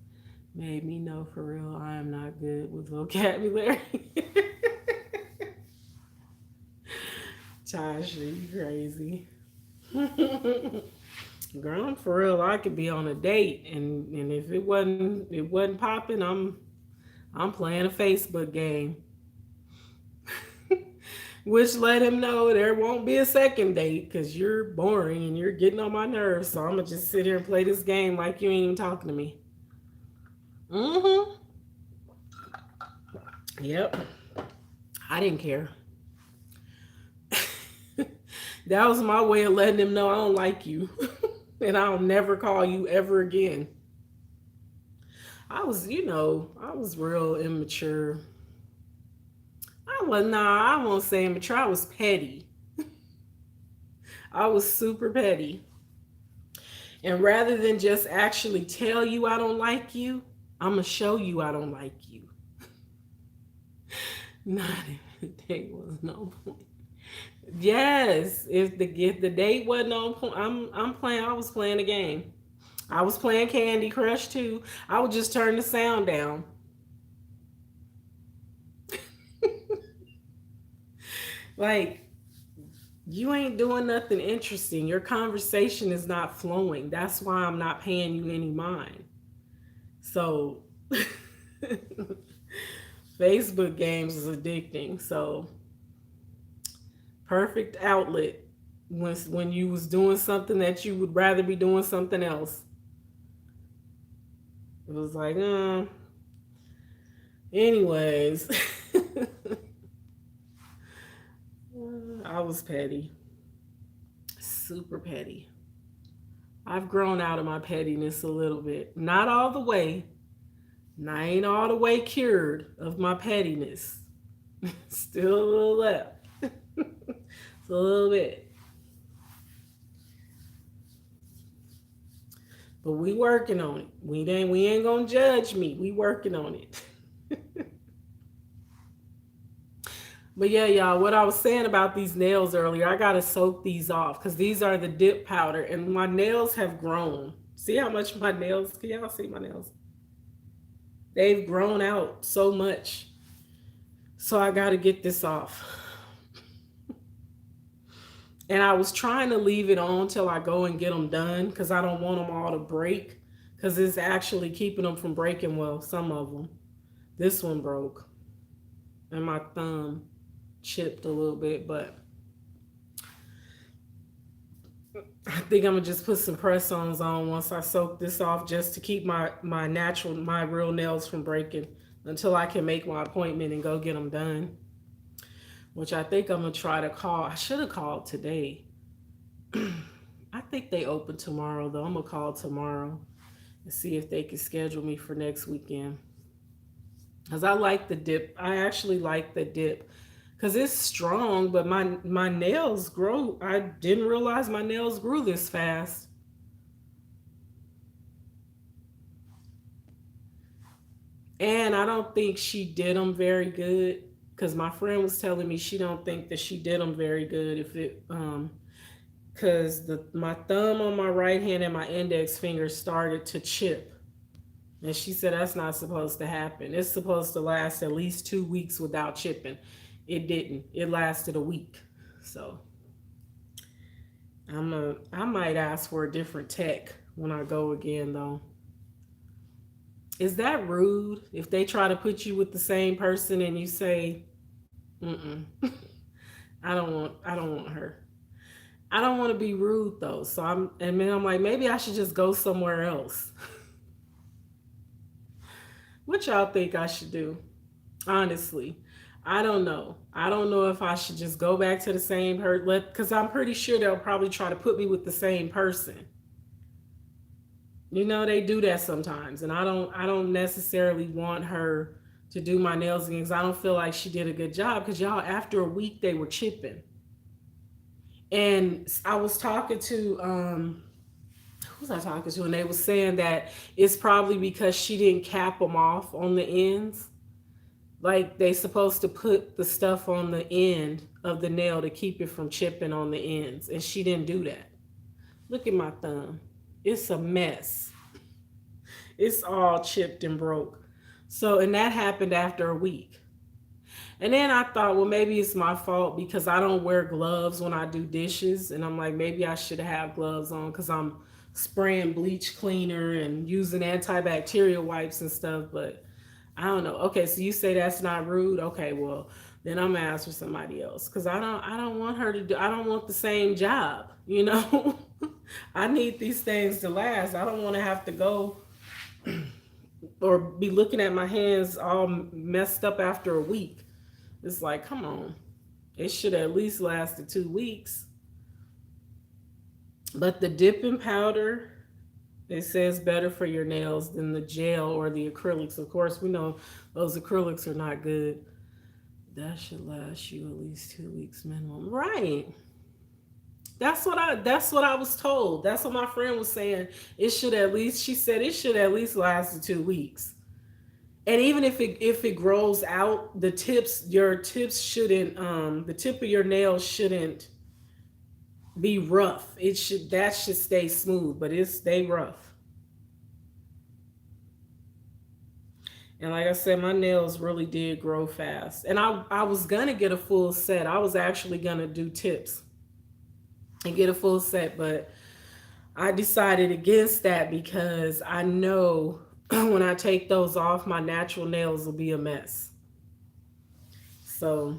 made me know for real I am not good with vocabulary. Tasha, you crazy. Girl, for real, I could be on a date and if it wasn't popping, I'm playing a Facebook game. Which let him know there won't be a second date because you're boring and you're getting on my nerves. So I'm gonna just sit here and play this game like you ain't even talking to me. Mm-hmm. Yep. I didn't care. That was my way of letting him know I don't like you. And I'll never call you ever again. I was real immature. I won't say immature. I was petty. I was super petty. And rather than just actually tell you I don't like you, I'm going to show you I don't like you. Not if the date was no point. Yes, if the date wasn't on point, I'm playing. I was playing a game. I was playing Candy Crush too. I would just turn the sound down. Like you ain't doing nothing interesting. Your conversation is not flowing. That's why I'm not paying you any mind. So Facebook games is addicting. So perfect outlet when you was doing something that you would rather be doing something else. It was like, anyways, I was petty, super petty. I've grown out of my pettiness a little bit. Not all the way. And I ain't all the way cured of my pettiness. Still a little left. It's a little bit. But we working on it. We ain't gonna judge me. We working on it. But yeah, y'all, what I was saying about these nails earlier, I gotta soak these off because these are the dip powder, and my nails have grown. See how much my nails? Can y'all see my nails? They've grown out so much. So I gotta get this off. And I was trying to leave it on till I go and get them done because I don't want them all to break because it's actually keeping them from breaking. Well, some of them. This one broke, and my thumb chipped a little bit, but I think I'm gonna just put some press-ons on once I soak this off, just to keep my real nails from breaking until I can make my appointment and go get them done. Which I think I'm gonna try to call. I should have called today. I think they open tomorrow though. I'm gonna call tomorrow and see if they can schedule me for next weekend. Cause I like the dip. I actually like the dip. Cause it's strong, but my nails grow. I didn't realize my nails grew this fast. And I don't think she did them very good. Cause my friend was telling me she don't think that she did them very good. If it cause the my thumb on my right hand and my index finger started to chip. And she said that's not supposed to happen. It's supposed to last at least 2 weeks without chipping. It didn't. It lasted a week. So I might ask for a different tech when I go again though. Is that rude if they try to put you with the same person and you say, "Mm-mm, I don't want her." I don't want to be rude though. And then I'm like, maybe I should just go somewhere else. What y'all think I should do? Honestly, I don't know. I don't know if I should just go back to the same hurt let because I'm pretty sure they'll probably try to put me with the same person. You know, they do that sometimes, and I don't necessarily want her to do my nails again because I don't feel like she did a good job. Because y'all, after a week, they were chipping, and I was talking to who was I talking to, and they was saying that it's probably because she didn't cap them off on the ends. Like they supposed to put the stuff on the end of the nail to keep it from chipping on the ends, and she didn't do that. Look at my thumb. It's a mess. It's all chipped and broke. So, and that happened after a week. And then I thought, well, maybe it's my fault because I don't wear gloves when I do dishes. And I'm like, maybe I should have gloves on because I'm spraying bleach cleaner and using antibacterial wipes and stuff. But I don't know. Okay, so you say that's not rude. Okay, well, then I'm gonna ask for somebody else because I don't want her to do. I don't want the same job. You know, I need these things to last. I don't want to have to go or be looking at my hands all messed up after a week. It's like, come on. It should at least lasted 2 weeks. But the dipping powder, it says better for your nails than the gel or the acrylics. Of course, we know those acrylics are not good. That should last you at least 2 weeks minimum. Right. That's what I was told. That's what my friend was saying. It should at least she said it should at least last 2 weeks. And even if it grows out, your tips shouldn't the tip of your nail shouldn't be rough. That should stay smooth, but it stay rough. And like I said, my nails really did grow fast. And I was gonna get a full set. I was actually gonna do tips and get a full set, but I decided against that because I know when I take those off, my natural nails will be a mess. So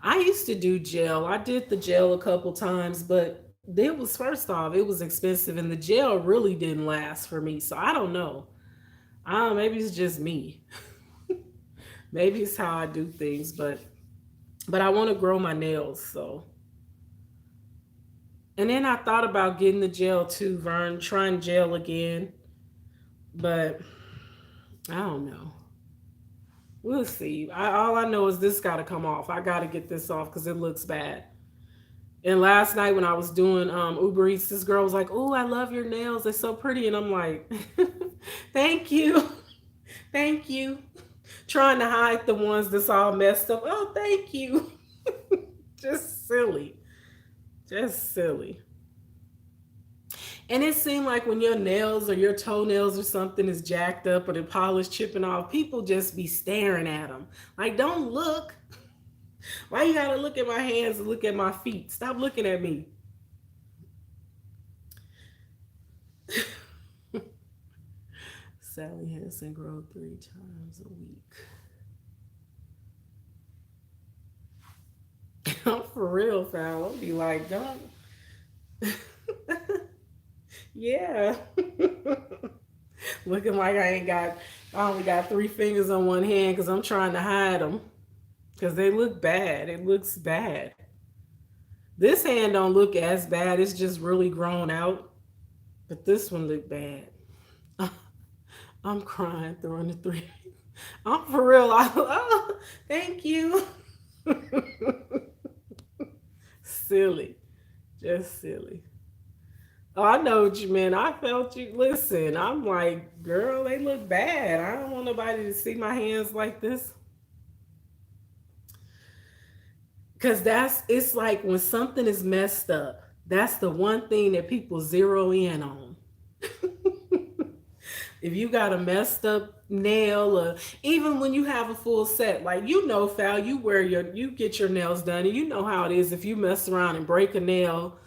I used to do gel. I did the gel a couple times, but it was first off, it was expensive, and the gel really didn't last for me. So I don't know. I don't know, maybe it's just me. Maybe it's how I do things, but I want to grow my nails. So and then I thought about getting the gel too, Vern, trying gel again, but I don't know. We'll see. All I know is this got to come off. I got to get this off because it looks bad. And last night when I was doing Uber Eats, this girl was like, "Oh, I love your nails. They're so pretty." And I'm like, "Thank you, thank you." Trying to hide the ones that's all messed up. Oh, thank you. Just silly, just silly. And it seemed like when your nails or your toenails or something is jacked up or the polish chipping off, people just be staring at them. Like, don't look. Why you gotta look at my hands and look at my feet? Stop looking at me. Sally Hansen grow 3 times a week. I'm for real, fam. I'll be like, don't. Yeah. Looking like I only got three fingers on one hand because I'm trying to hide them because they look bad. It looks bad. This hand don't look as bad. It's just really grown out. But this one look bad. I'm crying throwing the three. I'm for real. Oh, thank you. Silly. Just silly. Oh, I know what you meant. I felt you. Listen, I'm like, girl, they look bad. I don't want nobody to see my hands like this. Because it's like when something is messed up, that's the one thing that people zero in on. If you got a messed up nail, or even when you have a full set, like Fal, you get your nails done, and you know how it is. If you mess around and break a nail,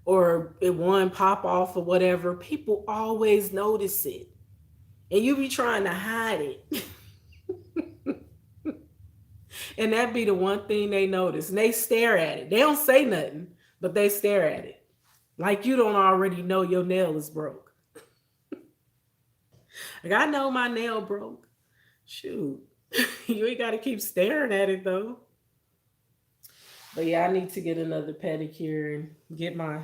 or it one pop off or whatever, people always notice it, and you be trying to hide it, and that be the one thing they notice, and they stare at it. They don't say nothing, but they stare at it, like you don't already know your nail is broke. Like I know my nail broke. Shoot. You ain't got to keep staring at it though. But yeah, I need to get another pedicure and get my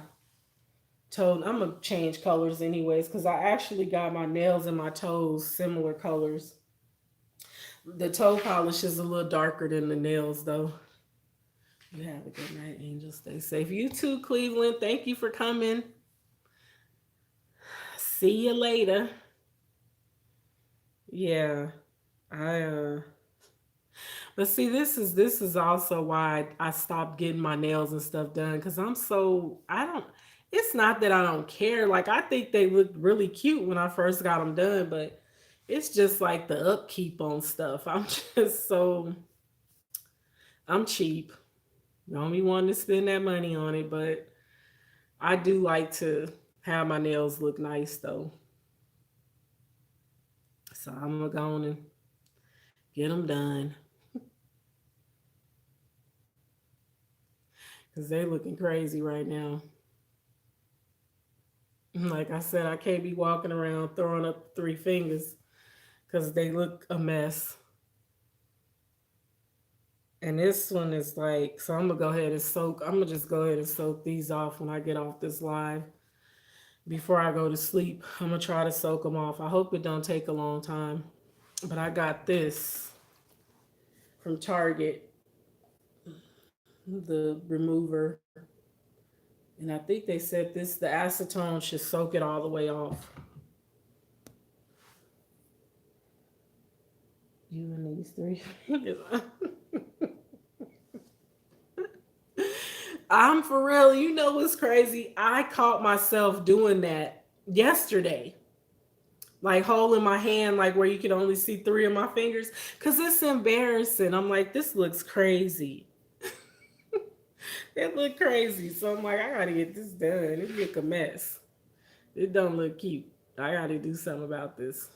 toe. I'm gonna change colors anyways because I actually got my nails and my toes similar colors. The toe polish is a little darker than the nails though. You have a good night, Angel. Stay safe. You too, Cleveland. Thank you for coming. See you later. Yeah, I. But see, this is also why I stopped getting my nails and stuff done because I don't. It's not that I don't care. Like I think they looked really cute when I first got them done, but it's just like the upkeep on stuff. I'm just so I'm cheap. Don't be wanting to spend that money on it, but I do like to have my nails look nice though. So I'm gonna go on and get them done because they looking crazy right now. Like I said, I can't be walking around throwing up three fingers because they look a mess. And this one is like, so I'm gonna go ahead and soak. I'm gonna just go ahead and soak these off when I get off this live before I go to sleep. I'm gonna try to soak them off. I hope it don't take a long time. But I got this from Target, the remover, and I think they said the acetone should soak it all the way off. You and these three. I'm for real. You know what's crazy? I caught myself doing that yesterday. Like holding my hand, like where you can only see three of my fingers. Cause it's embarrassing. I'm like, this looks crazy. It looked crazy. So I'm like, I gotta get this done. It look a mess. It don't look cute. I gotta do something about this.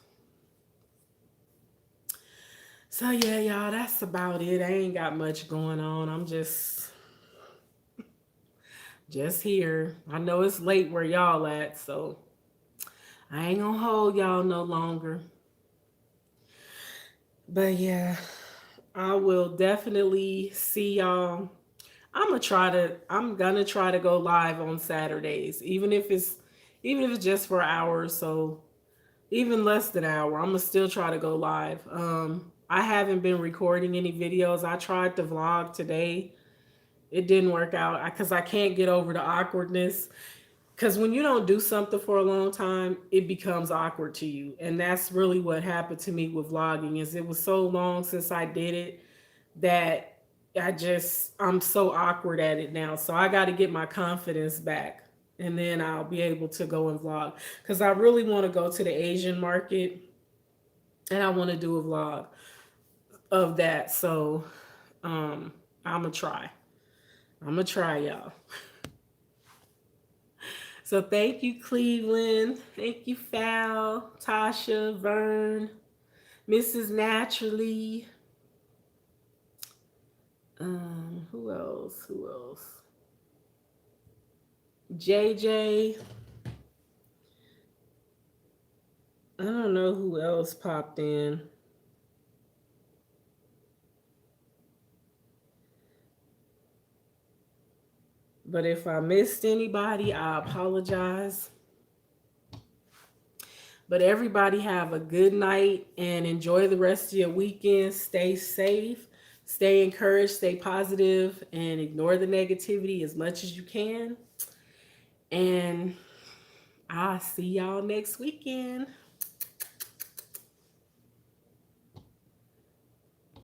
So yeah, y'all, that's about it. I ain't got much going on. I'm just here. I know it's late where y'all at, so I ain't gonna hold y'all no longer. But yeah, I will definitely see y'all. I'm gonna try to go live on Saturdays, even if it's just for an hour or so, even less than an hour. I'm gonna still try to go live. I haven't been recording any videos. I tried to vlog today. It didn't work out because I can't get over the awkwardness. Because when you don't do something for a long time, it becomes awkward to you, and that's really what happened to me with vlogging. Is it was so long since I did it that I'm so awkward at it now. So I got to get my confidence back, and then I'll be able to go and vlog because I really want to go to the Asian market, and I want to do a vlog of that. So I'm gonna try. I'm gonna try, y'all. So thank you, Cleveland. Thank you, Fal, Tasha, Vern, Mrs. Naturally. Who else? Who else? JJ. I don't know who else popped in. But if I missed anybody, I apologize. But everybody have a good night and enjoy the rest of your weekend. Stay safe, stay encouraged, stay positive, and ignore the negativity as much as you can. And I'll see y'all next weekend.